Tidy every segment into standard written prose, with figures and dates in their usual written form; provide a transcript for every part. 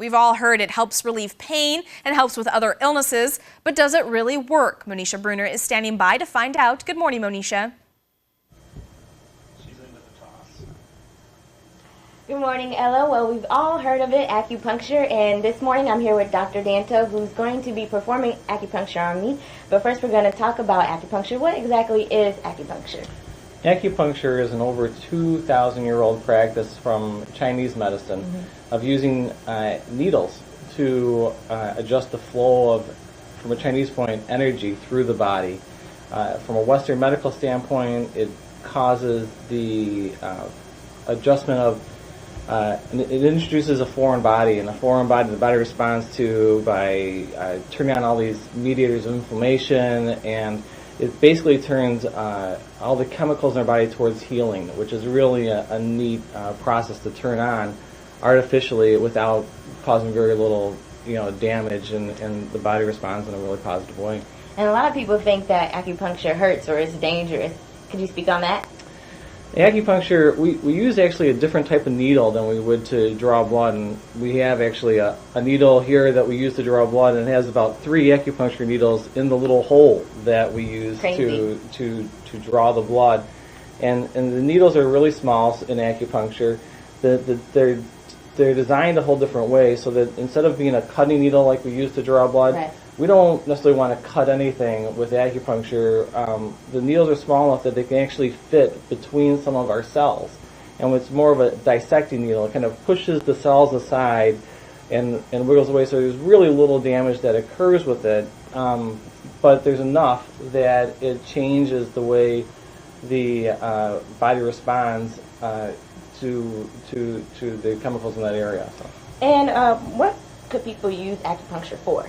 We've all heard it helps relieve pain and helps with other illnesses, but does it really work? Monisha Bruner is standing by to find out. Good morning, Monisha. Good morning, Ella. Well, we've all heard of it, acupuncture, and this morning I'm here with Dr. Danto, who's going to be performing acupuncture on me. But first we're going to talk about acupuncture. What exactly is acupuncture? Acupuncture is an over 2,000-year-old practice from Chinese medicine of using needles to adjust the flow of, from a Chinese point, energy through the body. From a Western medical standpoint, it causes the adjustment of it introduces a foreign body, and a foreign body the body responds to by turning on all these mediators of inflammation, and it basically turns all the chemicals in our body towards healing, which is really a neat process to turn on artificially without causing very little damage, and the body responds in a really positive way. And a lot of people think that acupuncture hurts or is dangerous. Could you speak on that? Acupuncture, we use actually a different type of needle than we would to draw blood, and we have actually a needle here that we use to draw blood, and it has about 3 acupuncture needles in the little hole that we use to draw the blood. And the needles are really small in acupuncture. They're designed a whole different way, so that instead of being a cutting needle like we use to draw blood, right, we don't necessarily want to cut anything with acupuncture. The needles are small enough that they can actually fit between some of our cells. And it's more of a dissecting needle. It kind of pushes the cells aside and wiggles away, so there's really little damage that occurs with it. But there's enough that it changes the way the body responds to the chemicals in that area. So. And what could people use acupuncture for?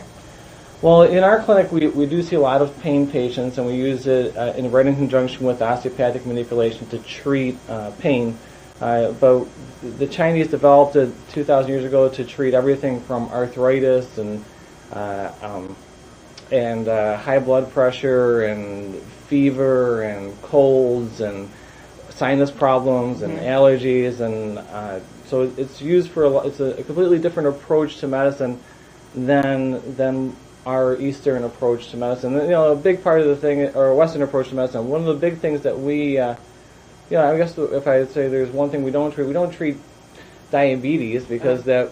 Well, in our clinic, we do see a lot of pain patients, and we use it right in conjunction with osteopathic manipulation to treat pain. But the Chinese developed it 2,000 years ago to treat everything from arthritis and high blood pressure and fever and colds and sinus problems and allergies, and so it's used for it's a completely different approach to medicine than our Eastern approach to medicine. A big part of the thing, or a Western approach to medicine, one of the big things that we, I guess if I say there's one thing we don't treat diabetes, because there's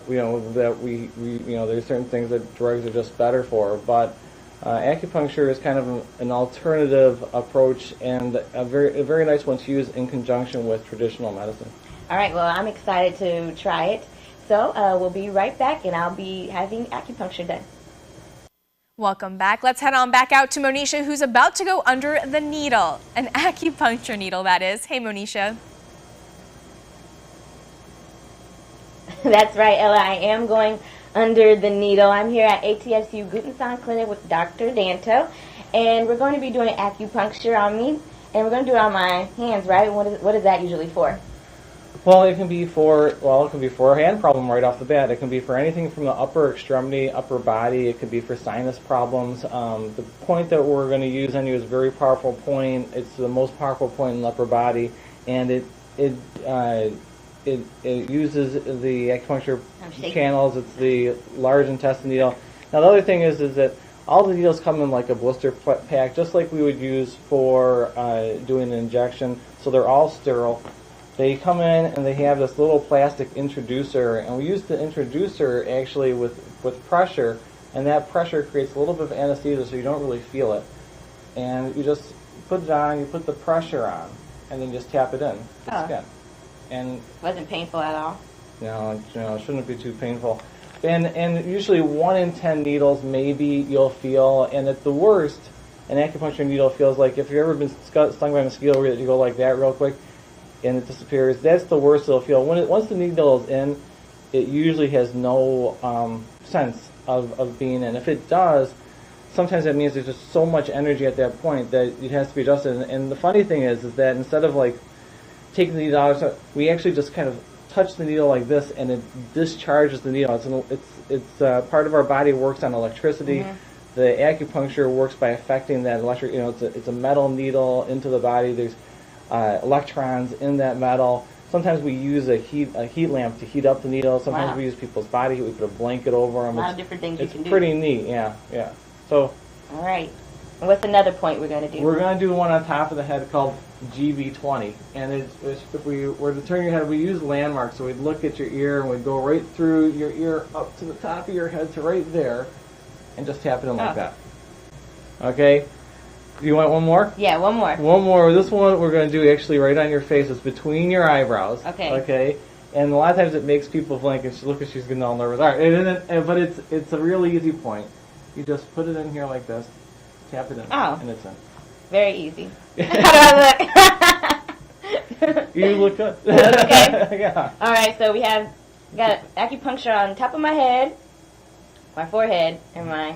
certain things that drugs are just better for, but acupuncture is kind of an alternative approach, and a very nice one to use in conjunction with traditional medicine. All right, well, I'm excited to try it. So we'll be right back, and I'll be having acupuncture done. Welcome back. Let's head on back out to Monisha, who's about to go under the needle. An acupuncture needle, that is. Hey, Monisha. That's right, Ella. I am going under the needle. I'm here at ATSU Gutensong Clinic with Dr. Danto, and we're going to be doing acupuncture on me, and we're going to do it on my hands, right? What is that usually for? Well, it can be for a hand problem right off the bat. It can be for anything from the upper extremity, upper body. It could be for sinus problems. The point that we're going to use on you is a very powerful point. It's the most powerful point in the upper body, and it uses the acupuncture channels. It's the large intestine needle. Now, the other thing is that all the needles come in like a blister pack, just like we would use for doing an injection. So they're all sterile. They come in and they have this little plastic introducer, and we use the introducer actually with pressure, and that pressure creates a little bit of anesthesia so you don't really feel it. And you just put it on, you put the pressure on, and then just tap it in the skin. And wasn't painful at all? No, it shouldn't be too painful. And usually 1 in 10 needles maybe you'll feel, and at the worst, an acupuncture needle feels like if you've ever been stung by a mosquito, you go like that real quick, and it disappears. That's the worst it'll feel. Once the needle is in, it usually has no sense of being in. If it does, sometimes that means there's just so much energy at that point that it has to be adjusted. And the funny thing is that instead of like taking the needle out, we actually just kind of touch the needle like this, and it discharges the needle. It's part of our body works on electricity. The acupuncture works by affecting that it's a metal needle into the body. There's electrons in that metal, Sometimes we use a heat lamp to heat up the needle. Sometimes Wow. we use people's body heat. We put a blanket over them. A lot of different things you It's can do. pretty neat, yeah, yeah. So All right. And what's another point we're going to do? we're going to do one on top of the head called GV20. And if we were to turn your head, we use landmarks. So we'd look at your ear and we'd go right through your ear up to the top of your head to right there and just tap it in like Oh. that. Okay? Do you want one more? Yeah, one more. One more. This one we're going to do actually right on your face. It's between your eyebrows. Okay. Okay? And a lot of times it makes people blink and look at she's getting all nervous. All right, but it's a really easy point. You just put it in here like this, tap it in, Oh. and it's in. Very easy. How do I look? You look good. Okay. Yeah. All right, so we got acupuncture on top of my head, my forehead, and my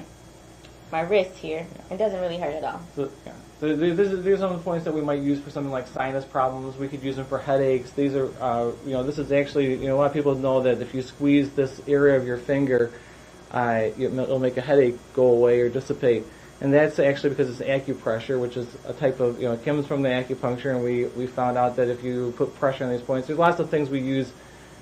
wrist here. It doesn't really hurt at all. So, yeah. So these are some of the points that we might use for something like sinus problems. We could use them for headaches. These are, this is actually, a lot of people know that if you squeeze this area of your finger, it'll make a headache go away or dissipate. And that's actually because it's acupressure, which is a type of, it comes from the acupuncture, and we found out that if you put pressure on these points, there's lots of things we use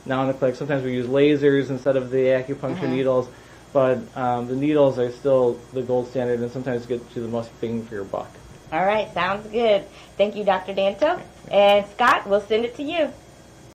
now in the clinic. Sometimes we use lasers instead of the acupuncture needles, but the needles are still the gold standard and sometimes get you the most bang for your buck. All right, sounds good. Thank you, Dr. Danto. And Scott, we'll send it to you.